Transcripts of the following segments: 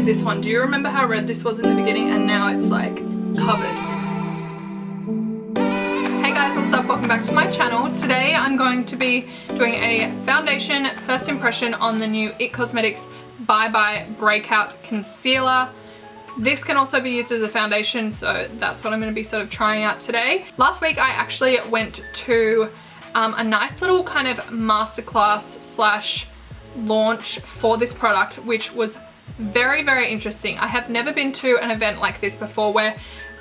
this one. Do you remember how red this was in the beginning and now it's like covered? Hey guys, what's up? Welcome back to my channel. Today I'm going to be doing a foundation first impression on the new IT Cosmetics Bye Bye Breakout Concealer. This can also be used as a foundation, so that's what I'm going to be sort of trying out today. Last week I actually went to a nice little kind of masterclass slash launch for this product, which was very, very interesting. I have never been to an event like this before where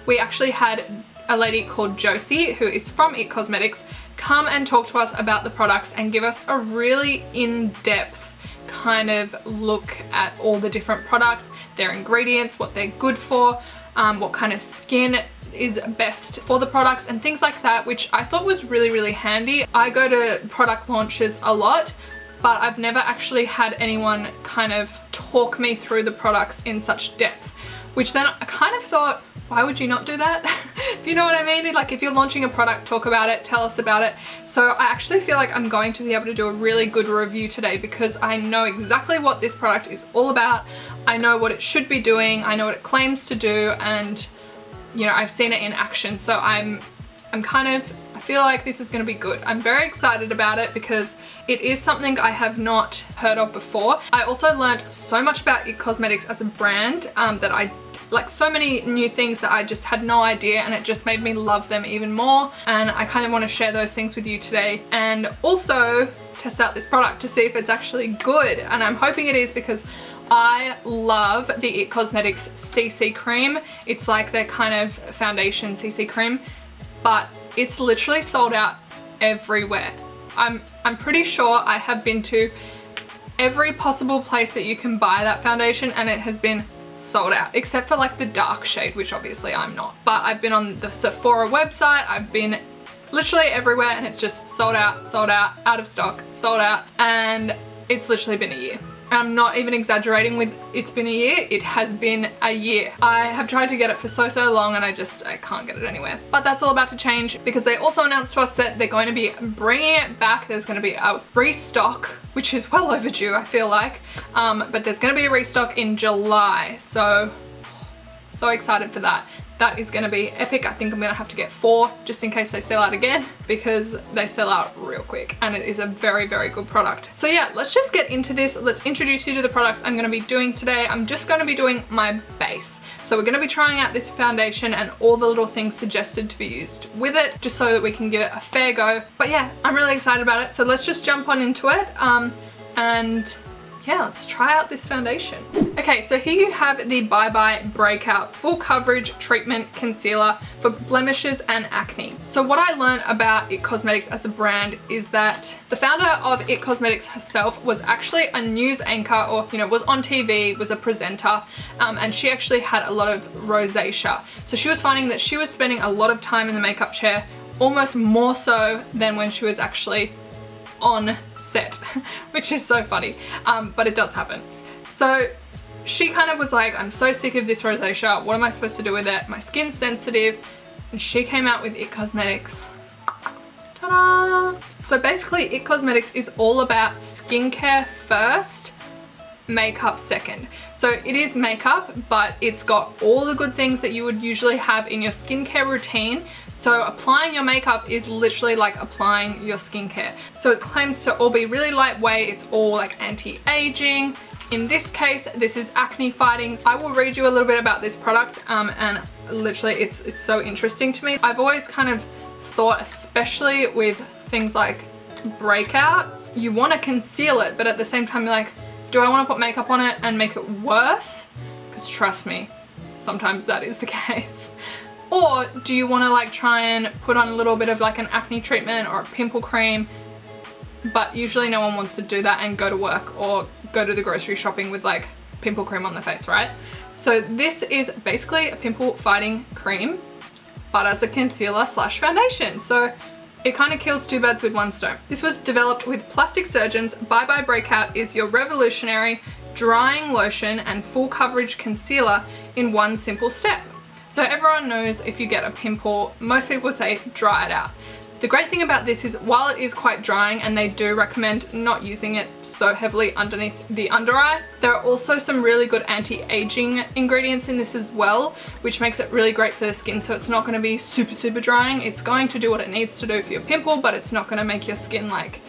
we actually had a lady called Josie, who is from IT Cosmetics, come and talk to us about the products and give us a really in-depth kind of look at all the different products, their ingredients, what they're good for, what kind of skin is best for the products and things like that, which I thought was really, really handy. I go to product launches a lot, but I've never actually had anyone kind of talk me through the products in such depth, which then I kind of thought, why would you not do that? If you know what I mean? Like, if you're launching a product, talk about it, tell us about it. So I actually feel like I'm going to be able to do a really good review today because I know exactly what this product is all about. I know what it should be doing. I know what it claims to do, and you know, I've seen it in action. So I feel like this is going to be good. I'm very excited about it because it is something I have not heard of before. I also learned so much about IT Cosmetics as a brand that I like, so many new things that I just had no idea, and it just made me love them even more, and I kind of want to share those things with you today and also test out this product to see if it's actually good, and I'm hoping it is because I love the IT Cosmetics CC cream. It's like their kind of foundation CC cream, but it's literally sold out everywhere. I'm pretty sure I have been to every possible place that you can buy that foundation and it has been sold out, except for like the dark shade, which obviously I'm not. But I've been on the Sephora website, I've been literally everywhere, and it's just sold out, out of stock, sold out, and it's literally been a year. I'm not even exaggerating with it's been a year. It has been a year. I have tried to get it for so long and I can't get it anywhere. But that's all about to change because they also announced to us that they're going to be bringing it back. There's going to be a restock, which is well overdue, I feel like. But there's going to be a restock in July. So excited for that. That is going to be epic. I think I'm going to have to get 4 just in case they sell out again because they sell out real quick, and it is a very, very good product. So yeah, let's just get into this. Let's introduce you to the products I'm going to be doing today. I'm just going to be doing my base. So we're going to be trying out this foundation and all the little things suggested to be used with it, just so that we can give it a fair go. But yeah, I'm really excited about it. So let's just jump on into it. And yeah, let's try out this foundation. Okay, so here you have the Bye Bye Breakout Full Coverage Treatment Concealer for blemishes and acne. So what I learned about IT Cosmetics as a brand is that the founder of IT Cosmetics herself was actually a news anchor, or you know, was on TV, was a presenter, and she actually had a lot of rosacea. So she was finding that she was spending a lot of time in the makeup chair, almost more so than when she was actually on set, which is so funny, but it does happen. So she kind of was like, I'm so sick of this rosacea, what am I supposed to do with it? My skin's sensitive, and she came out with IT Cosmetics. Ta-da! So basically IT Cosmetics is all about skincare first, makeup second. So it is makeup, but it's got all the good things that you would usually have in your skincare routine. So applying your makeup is literally like applying your skincare. So it claims to all be really lightweight, it's all like anti-aging. In this case, this is acne fighting. I will read you a little bit about this product, and literally it's so interesting to me. I've always kind of thought, especially with things like breakouts, you want to conceal it, but at the same time you're like, do I want to put makeup on it and make it worse? Because trust me, sometimes that is the case. Or do you want to like try and put on a little bit of like an acne treatment or a pimple cream? But usually no one wants to do that and go to work or go to the grocery shopping with like pimple cream on the face, right? So this is basically a pimple fighting cream, but as a concealer slash foundation. So it kind of kills 2 birds with 1 stone. This was developed with plastic surgeons. Bye Bye Breakout is your revolutionary drying lotion and full coverage concealer in one simple step. So everyone knows if you get a pimple, most people say dry it out. The great thing about this is while it is quite drying and they do recommend not using it so heavily underneath the under eye, there are also some really good anti-aging ingredients in this as well, which makes it really great for the skin. So it's not going to be super drying. It's going to do what it needs to do for your pimple, but it's not going to make your skin like,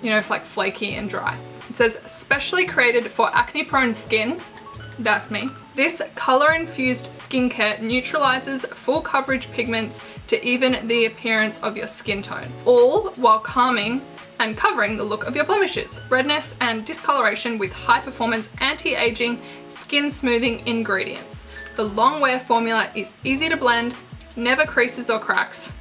you know, like flaky and dry. It says specially created for acne prone skin. That's me. This color-infused skincare neutralizes full coverage pigments to even the appearance of your skin tone, all while calming and covering the look of your blemishes, redness, and discoloration with high-performance anti-aging, skin-smoothing ingredients. The long-wear formula is easy to blend, never creases or cracks,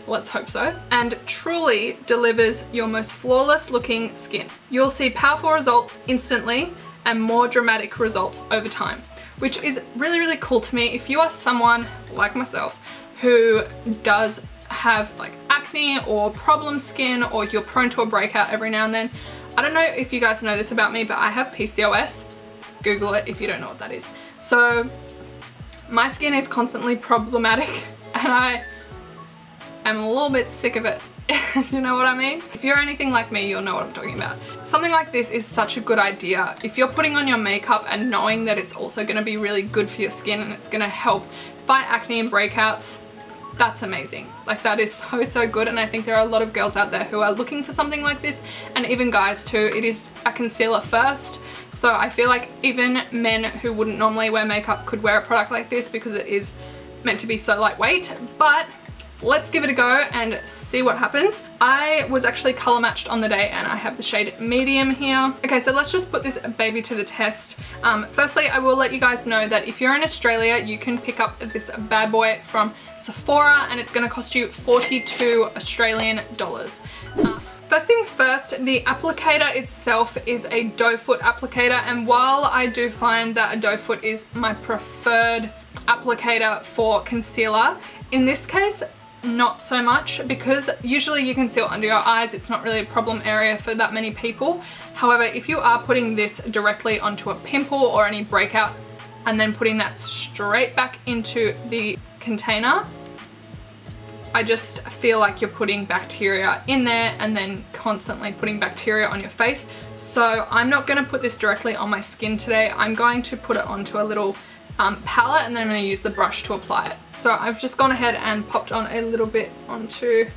let's hope so, and truly delivers your most flawless looking skin. You'll see powerful results instantly and more dramatic results over time, which is really cool to me. If you are someone like myself who does have like acne or problem skin, or you're prone to a breakout every now and then, I don't know if you guys know this about me, but I have PCOS. Google it if you don't know what that is. So my skin is constantly problematic and I am a little bit sick of it. You know what I mean? If you're anything like me, you'll know what I'm talking about. Something like this is such a good idea. If you're putting on your makeup and knowing that it's also going to be really good for your skin and it's going to help fight acne and breakouts, that's amazing. Like, that is so good, and I think there are a lot of girls out there who are looking for something like this, and even guys too. It is a concealer first, so I feel like even men who wouldn't normally wear makeup could wear a product like this because it is meant to be so lightweight. But let's give it a go and see what happens. I was actually color matched on the day and I have the shade medium here. Okay, so let's just put this baby to the test. Firstly, I will let you guys know that if you're in Australia, you can pick up this bad boy from Sephora and it's gonna cost you 42 Australian dollars. First things first, the applicator itself is a doe foot applicator, and while I do find that a doe foot is my preferred applicator for concealer, in this case, not so much, because usually you conceal under your eyes. It's not really a problem area for that many people. However, if you are putting this directly onto a pimple or any breakout and then putting that straight back into the container, I just feel like you're putting bacteria in there and then constantly putting bacteria on your face. So I'm not going to put this directly on my skin today. I'm going to put it onto a little palette, and then I'm going to use the brush to apply it. So I've just gone ahead and popped on a little bit onto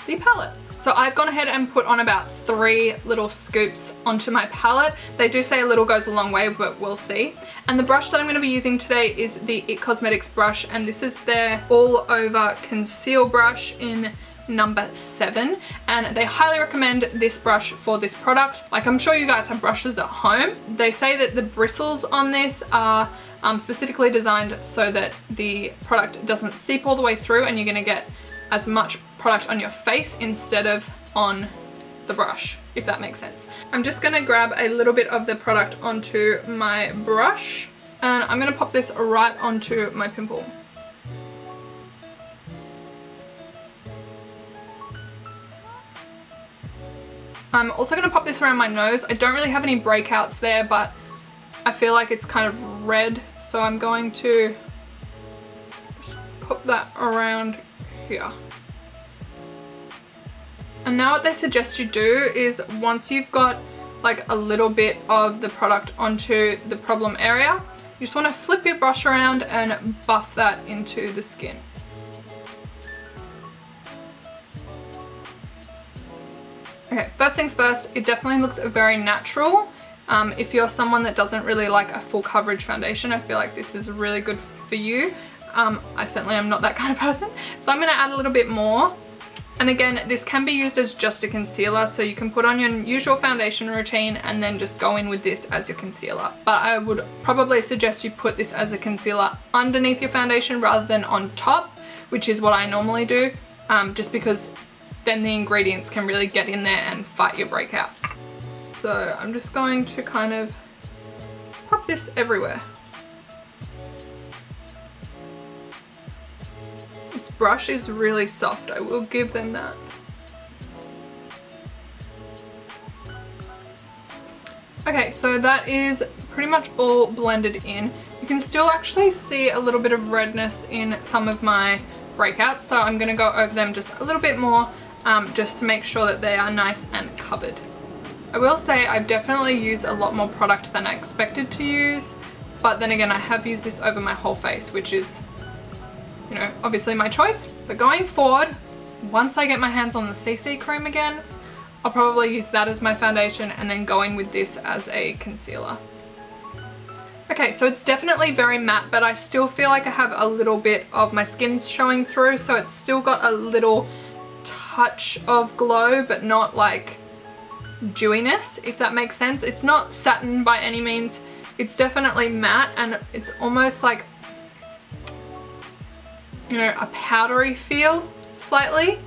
the palette. So I've gone ahead and put on about 3 little scoops onto my palette. They do say a little goes a long way, but we'll see. And the brush that I'm going to be using today is the IT Cosmetics brush, and this is their all over conceal brush in number 7, and they highly recommend this brush for this product. Like, I'm sure you guys have brushes at home. They say that the bristles on this are specifically designed so that the product doesn't seep all the way through and you're going to get as much product on your face instead of on the brush, if that makes sense. I'm just going to grab a little bit of the product onto my brush, and I'm going to pop this right onto my pimple. I'm also going to pop this around my nose. I don't really have any breakouts there, but I feel like it's kind of red, so I'm going to just pop that around here. And now what they suggest you do is, once you've got like a little bit of the product onto the problem area, you just want to flip your brush around and buff that into the skin. Okay, first things first, it definitely looks very natural. If you're someone that doesn't really like a full coverage foundation, I feel like this is really good for you. I certainly am not that kind of person. So I'm going to add a little bit more. And again, this can be used as just a concealer, so you can put on your usual foundation routine and then just go in with this as your concealer. But I would probably suggest you put this as a concealer underneath your foundation rather than on top, which is what I normally do, just because then the ingredients can really get in there and fight your breakout. So I'm just going to kind of pop this everywhere. This brush is really soft, I will give them that. Okay, so that is pretty much all blended in. You can still actually see a little bit of redness in some of my Breakout, so I'm going to go over them just a little bit more just to make sure that they are nice and covered. I will say I've definitely used a lot more product than I expected to use, but then again I have used this over my whole face, which is, you know, obviously my choice. But going forward, once I get my hands on the CC cream again, I'll probably use that as my foundation and then go in with this as a concealer. Okay, so it's definitely very matte, but I still feel like I have a little bit of my skin showing through, so it's still got a little touch of glow, but not like dewiness, if that makes sense. It's not satin by any means. It's definitely matte, and it's almost like, you know, a powdery feel slightly.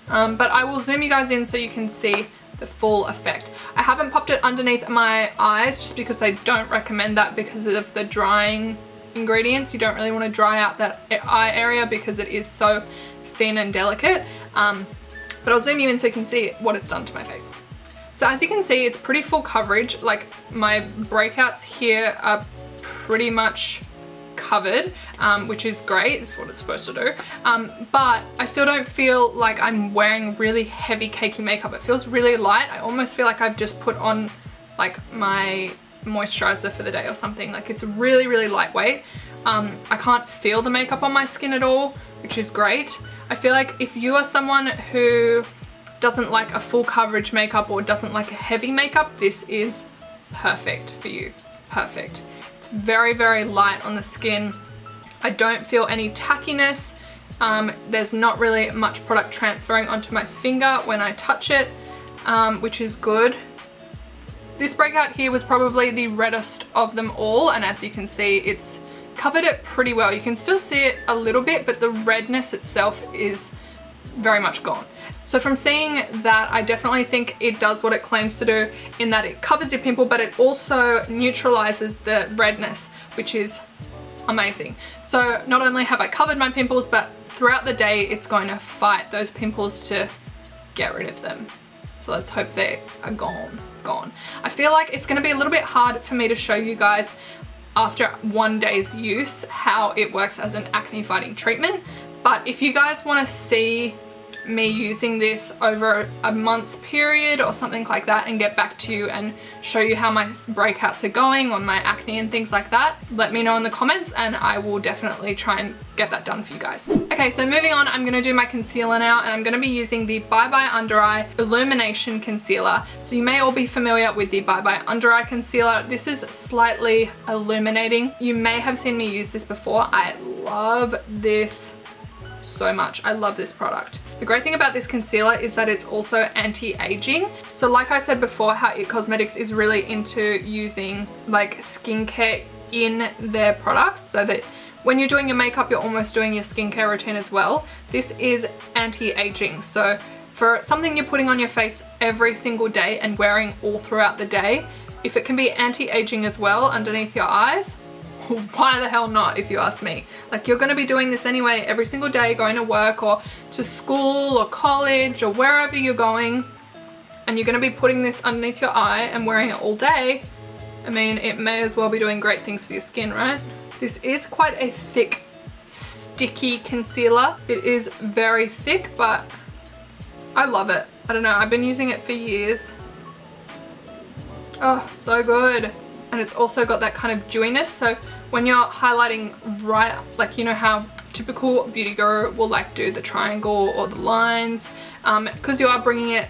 But I will zoom you guys in so you can see the full effect. I haven't popped it underneath my eyes just because I don't recommend that because of the drying ingredients. You don't really want to dry out that eye area because it is so thin and delicate. But I'll zoom you in so you can see what it's done to my face. So as you can see, it's pretty full coverage. Like, my breakouts here are pretty much covered, which is great. It's what it's supposed to do. But I still don't feel like I'm wearing really heavy cakey makeup. It feels really light. I almost feel like I've just put on like my moisturizer for the day or something. Like, it's really, really lightweight. I can't feel the makeup on my skin at all, which is great. I feel like if you are someone who doesn't like a full coverage makeup or doesn't like a heavy makeup, this is perfect for you. Perfect. It's very, very light on the skin. I don't feel any tackiness. There's not really much product transferring onto my finger when I touch it, which is good. This breakout here was probably the reddest of them all, and as you can see, it's covered it pretty well. You can still see it a little bit, but the redness itself is very much gone. So from seeing that, I definitely think it does what it claims to do in that it covers your pimple, but it also neutralizes the redness, which is amazing. So not only have I covered my pimples, but throughout the day, it's going to fight those pimples to get rid of them. So let's hope they are gone. I feel like it's going to be a little bit hard for me to show you guys after 1 day's use how it works as an acne fighting treatment. But if you guys want to see me using this over a month's period or something like that and get back to you and show you how my breakouts are going on my acne and things like that, let me know in the comments and I will definitely try and get that done for you guys. Okay, so moving on, I'm going to do my concealer now, and I'm going to be using the Bye Bye Under Eye Illumination Concealer. So you may all be familiar with the Bye Bye Under Eye Concealer. This is slightly illuminating. You may have seen me use this before. I love this so much. I love this product. The great thing about this concealer is that it's also anti-aging. So like I said before, how IT Cosmetics is really into using like skincare in their products, so that when you're doing your makeup, you're almost doing your skincare routine as well. This is anti-aging. So for something you're putting on your face every single day and wearing all throughout the day, if it can be anti-aging as well underneath your eyes, why the hell not, if you ask me. Like, you're going to be doing this anyway every single day, going to work or to school or college or wherever you're going, and you're going to be putting this underneath your eye and wearing it all day. I mean, it may as well be doing great things for your skin, right? This is quite a thick, sticky concealer. It is very thick, but I love it. I don't know, I've been using it for years. Oh, so good. And it's also got that kind of dewiness, so when you're highlighting right, like, you know how typical beauty guru will like do the triangle or the lines, because you are bringing it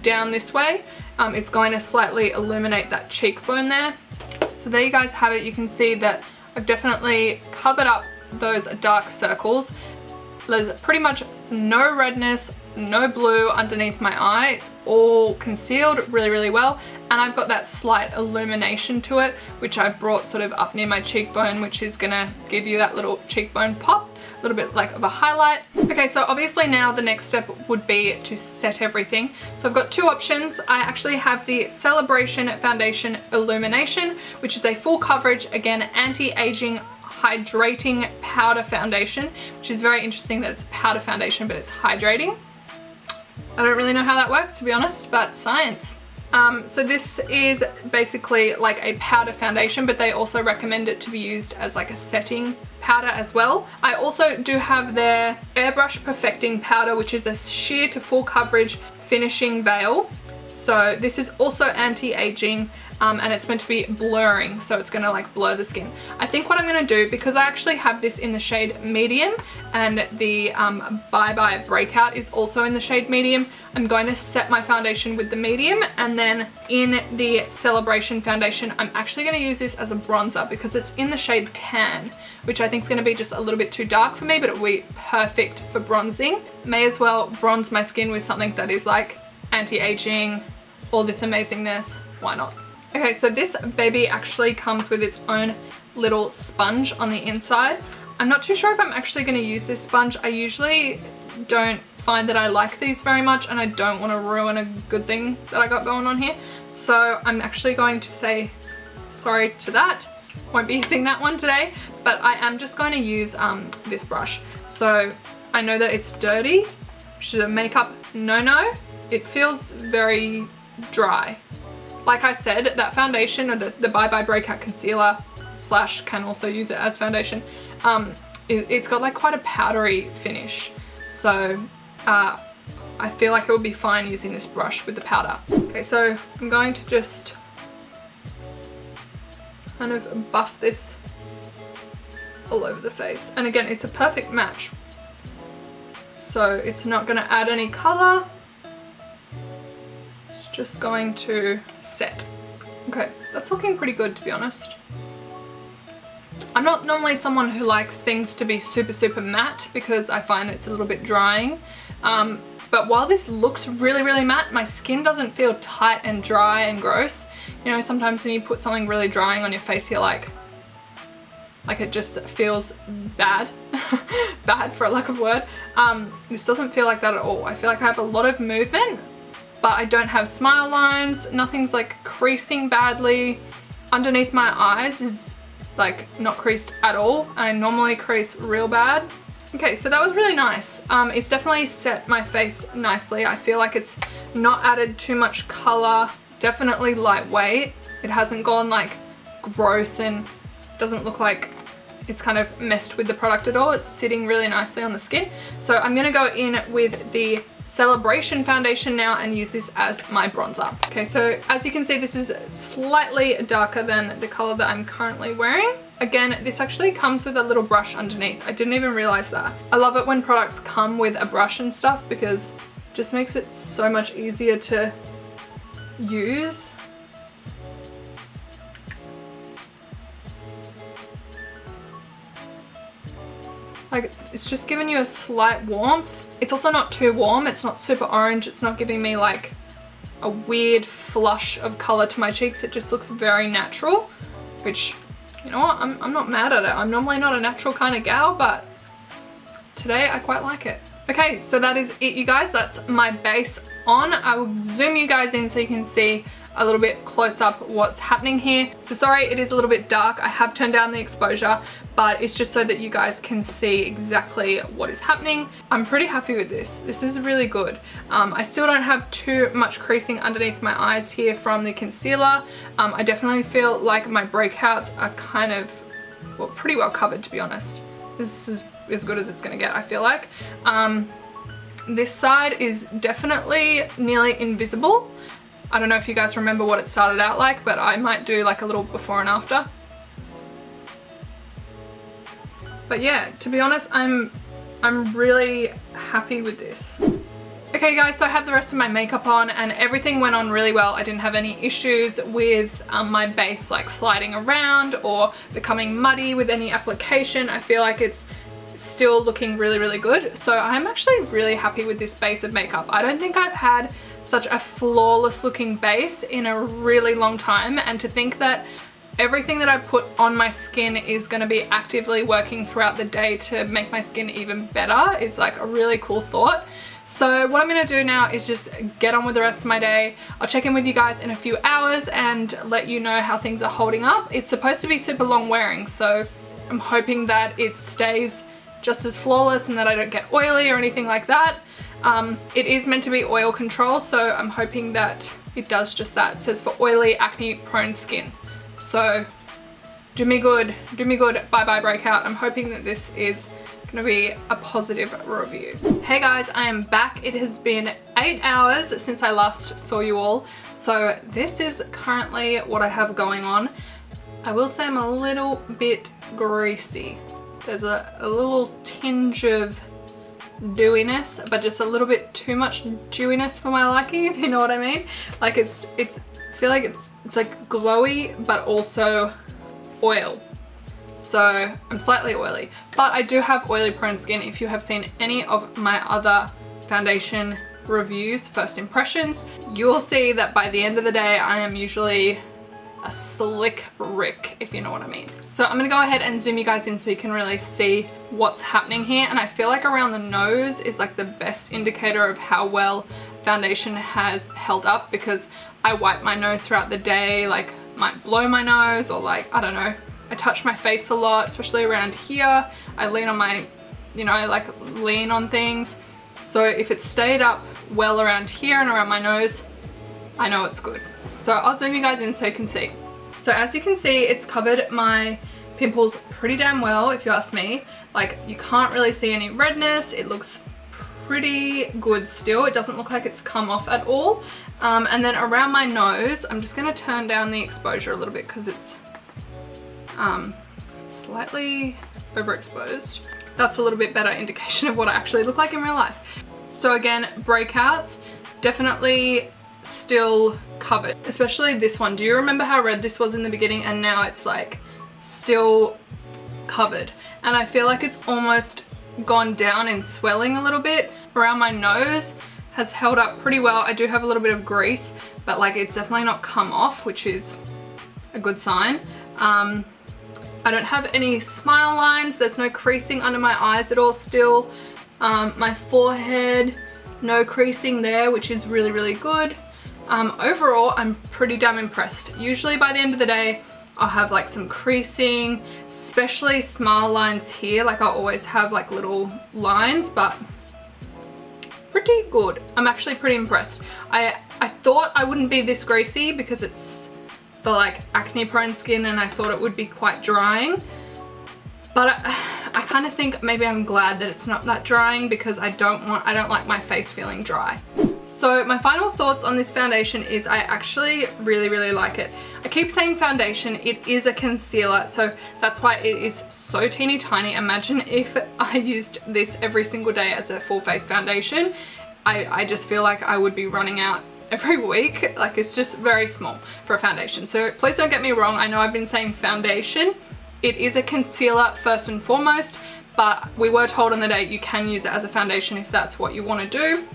down this way, it's going to slightly illuminate that cheekbone there. So there you guys have it. You can see that I've definitely covered up those dark circles. There's pretty much no redness, no blue underneath my eye. It's all concealed really, really well. And I've got that slight illumination to it, which I brought sort of up near my cheekbone, which is gonna give you that little cheekbone pop, a little bit like of a highlight. Okay, so obviously now the next step would be to set everything. So I've got two options. I actually have the Celebration Foundation Illumination, which is a full coverage, again, anti-aging hydrating powder foundation, which is very interesting that it's a powder foundation, but it's hydrating. I don't really know how that works, to be honest, but science. So this is basically like a powder foundation, but they also recommend it to be used as like a setting powder as well. I also do have their Airbrush Perfecting Powder, which is a sheer to full coverage finishing veil. So this is also anti-aging, and it's meant to be blurring, so it's gonna like blur the skin. I think what I'm gonna do, because I actually have this in the shade medium and the Bye Bye Breakout is also in the shade medium, I'm going to set my foundation with the medium, and then in the Celebration foundation I'm actually going to use this as a bronzer because it's in the shade tan, which I think is going to be just a little bit too dark for me, but it will be perfect for bronzing. May as well bronze my skin with something that is like anti-aging, all this amazingness, why not? Okay, so this baby actually comes with its own little sponge on the inside. I'm not too sure if I'm actually going to use this sponge. I usually don't find that I like these very much, and I don't want to ruin a good thing that I got going on here. So I'm actually going to say sorry to that. Won't be using that one today, but I am just going to use this brush. So I know that it's dirty, which is a makeup no-no. It feels very dry. Like I said, that foundation, or the Bye Bye Breakout Concealer slash can also use it as foundation, it's got like quite a powdery finish. So I feel like it would be fine using this brush with the powder. Okay, so I'm going to just kind of buff this all over the face. And again, it's a perfect match. So it's not going to add any color. It's just going to set. Okay, that's looking pretty good, to be honest. I'm not normally someone who likes things to be super matte because I find it's a little bit drying. But while this looks really matte, my skin doesn't feel tight and dry and gross. You know, sometimes when you put something really drying on your face, you're like it just feels bad. Bad for a lack of word. This doesn't feel like that at all. I feel like I have a lot of movement, but I don't have smile lines. Nothing's like creasing badly. Underneath my eyes is like not creased at all. I normally crease real bad. Okay, so that was really nice. It's definitely set my face nicely. I feel like it's not added too much color. Definitely lightweight. It hasn't gone like gross and doesn't look like it's kind of messed with the product at all. It's sitting really nicely on the skin. So I'm gonna go in with the Celebration foundation now and use this as my bronzer. Okay, so as you can see, this is slightly darker than the color that I'm currently wearing. Again, this actually comes with a little brush underneath. I didn't even realize that. I love it when products come with a brush and stuff because it just makes it so much easier to use. Like, it's just giving you a slight warmth. It's also not too warm. It's not super orange. It's not giving me like a weird flush of color to my cheeks. It just looks very natural, which, you know what, I'm not mad at it. I'm normally not a natural kind of gal, but today I quite like it. Okay, so that is it, you guys. That's my base on. I will zoom you guys in so you can see a little bit close up what's happening here. So sorry, it is a little bit dark. I have turned down the exposure, but it's just so that you guys can see exactly what is happening. I'm pretty happy with this. This is really good. I still don't have too much creasing underneath my eyes here from the concealer. I definitely feel like my breakouts are kind of, well, pretty well covered, to be honest. This is as good as it's gonna get, I feel like. This side is definitely nearly invisible. I don't know if you guys remember what it started out like, but I might do like a little before and after. But yeah, to be honest, I'm really happy with this. Okay guys, so I have the rest of my makeup on and everything went on really well. I didn't have any issues with my base like sliding around or becoming muddy with any application. I feel like it's still looking really good. So I'm actually really happy with this base of makeup. I don't think I've had such a flawless looking base in a really long time, and to think that everything that I put on my skin is going to be actively working throughout the day to make my skin even better is like a really cool thought. So what I'm going to do now is just get on with the rest of my day. I'll check in with you guys in a few hours and let you know how things are holding up. It's supposed to be super long wearing, so I'm hoping that it stays just as flawless and that I don't get oily or anything like that. It is meant to be oil control, so I'm hoping that it does just that. It says for oily, acne prone skin. So do me good, bye bye Breakout. I'm hoping that this is gonna be a positive review. Hey guys, I am back. It has been 8 hours since I last saw you all, so this is currently what I have going on. I will say I'm a little bit greasy. There's a little tinge of dewiness, but just a little bit too much dewiness for my liking, if you know what I mean. Like I feel like it's like glowy, but also oil. So I'm slightly oily, but I do have oily prone skin. If you have seen any of my other foundation reviews, first impressions, you will see that by the end of the day, I am usually a slick Rick, if you know what I mean. So I'm gonna go ahead and zoom you guys in so you can really see what's happening here. And I feel like around the nose is like the best indicator of how well foundation has held up, because I wipe my nose throughout the day, like might blow my nose, or like, I don't know, I touch my face a lot, especially around here. I lean on my, you know, I like lean on things. So if it stayed up well around here and around my nose, I know it's good. So I'll zoom you guys in so you can see. So as you can see, it's covered my pimples pretty damn well, if you ask me. Like, you can't really see any redness. It looks pretty good still. It doesn't look like it's come off at all. And then around my nose, I'm just gonna turn down the exposure a little bit because it's slightly overexposed. That's a little bit better indication of what I actually look like in real life. So again, breakouts, definitely still covered, especially this one. Do you remember how red this was in the beginning, and now it's like still covered? And I feel like it's almost gone down in swelling a little bit. Around my nose has held up pretty well. I do have a little bit of grease, but like it's definitely not come off, which is a good sign. I don't have any smile lines. There's no creasing under my eyes at all still. My forehead, no creasing there, which is really, really good. Overall, I'm pretty damn impressed. Usually by the end of the day, I'll have like some creasing, especially smile lines here. Like I'll always have like little lines, but pretty good. I'm actually pretty impressed. I thought I wouldn't be this greasy because it's the like acne prone skin, and I thought it would be quite drying. But I kind of think maybe I'm glad that it's not that drying, because I don't like my face feeling dry. So my final thoughts on this foundation is I actually really, really like it. I keep saying foundation, it is a concealer, so that's why it is so teeny tiny. Imagine if I used this every single day as a full face foundation. I just feel like I would be running out every week. Like, it's just very small for a foundation. So please don't get me wrong, I know I've been saying foundation. It is a concealer first and foremost, but we were told on the day you can use it as a foundation if that's what you want to do.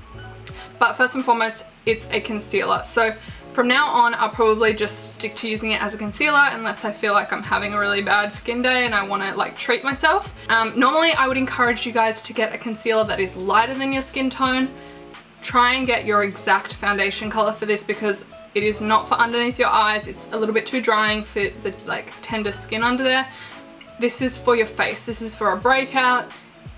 But first and foremost, it's a concealer. So from now on, I'll probably just stick to using it as a concealer unless I feel like I'm having a really bad skin day and I want to like treat myself. Normally, I would encourage you guys to get a concealer that is lighter than your skin tone. Try and get your exact foundation color for this, because it is not for underneath your eyes. It's a little bit too drying for the like tender skin under there. This is for your face. This is for a breakout.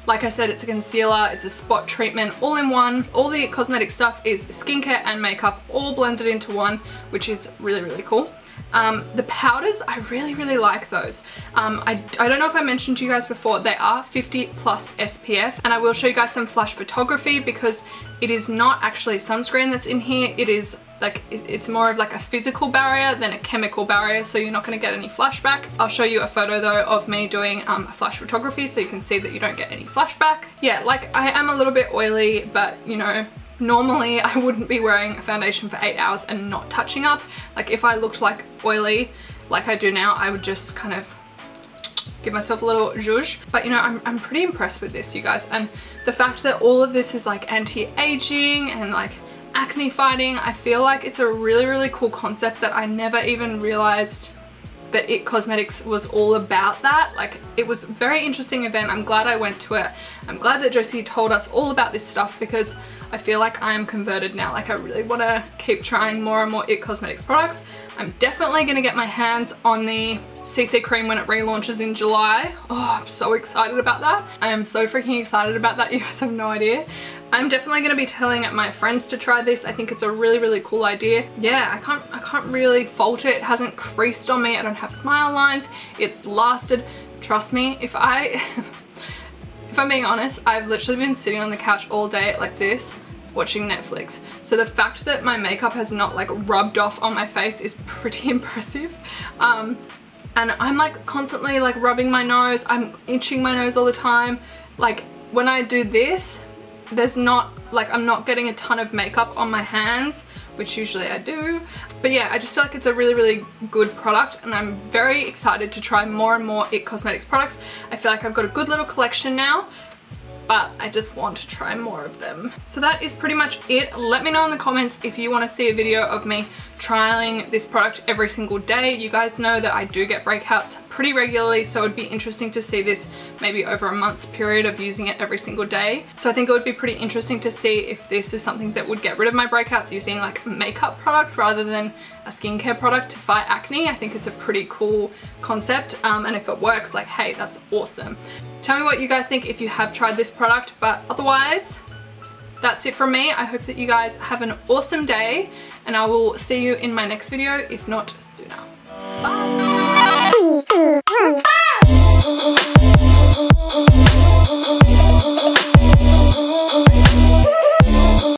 Like I said, it's a concealer, it's a spot treatment, all in one. All the cosmetic stuff is skincare and makeup all blended into one, which is really, really cool. The powders, I really, really like those. I don't know if I mentioned to you guys before, they are 50+ SPF, and I will show you guys some flash photography, because it is not actually sunscreen that's in here. It is like, it's more of like a physical barrier than a chemical barrier, so you're not going to get any flashback. I'll show you a photo though of me doing a flash photography so you can see that you don't get any flashback. Yeah, like I am a little bit oily, but you know, normally I wouldn't be wearing a foundation for 8 hours and not touching up. Like if I looked like oily like I do now, I would just kind of give myself a little zhuzh. But you know, I'm pretty impressed with this, you guys. And the fact that all of this is like anti-aging and like acne fighting, I feel like it's a really, really cool concept that I never even realized that IT Cosmetics was all about that. Like, it was a very interesting event. I'm glad I went to it. I'm glad that Josie told us all about this stuff because I feel like I am converted now. Like I really want to keep trying more and more IT Cosmetics products. I'm definitely going to get my hands on the CC cream when it relaunches in July. Oh, I'm so excited about that. I am so freaking excited about that. You guys have no idea. I'm definitely going to be telling my friends to try this. I think it's a really, really cool idea. Yeah, I can't really fault it. It hasn't creased on me. I don't have smile lines. It's lasted. Trust me, if I'm being honest, I've literally been sitting on the couch all day like this, watching Netflix. So the fact that my makeup has not like rubbed off on my face is pretty impressive. And I'm like constantly like rubbing my nose. I'm itching my nose all the time. Like when I do this, there's not like, I'm not getting a ton of makeup on my hands, which usually I do. But yeah, I just feel like it's a really, really good product and I'm very excited to try more and more IT Cosmetics products. I feel like I've got a good little collection now, but I just want to try more of them. So that is pretty much it. Let me know in the comments if you want to see a video of me trialing this product every single day. You guys know that I do get breakouts pretty regularly, so it'd be interesting to see this maybe over a month's period of using it every single day. So I think it would be pretty interesting to see if this is something that would get rid of my breakouts using like a makeup product rather than a skincare product to fight acne. I think it's a pretty cool concept, and if it works, like, hey, that's awesome. Tell me what you guys think if you have tried this product, but otherwise, that's it from me. I hope that you guys have an awesome day and I will see you in my next video, if not sooner.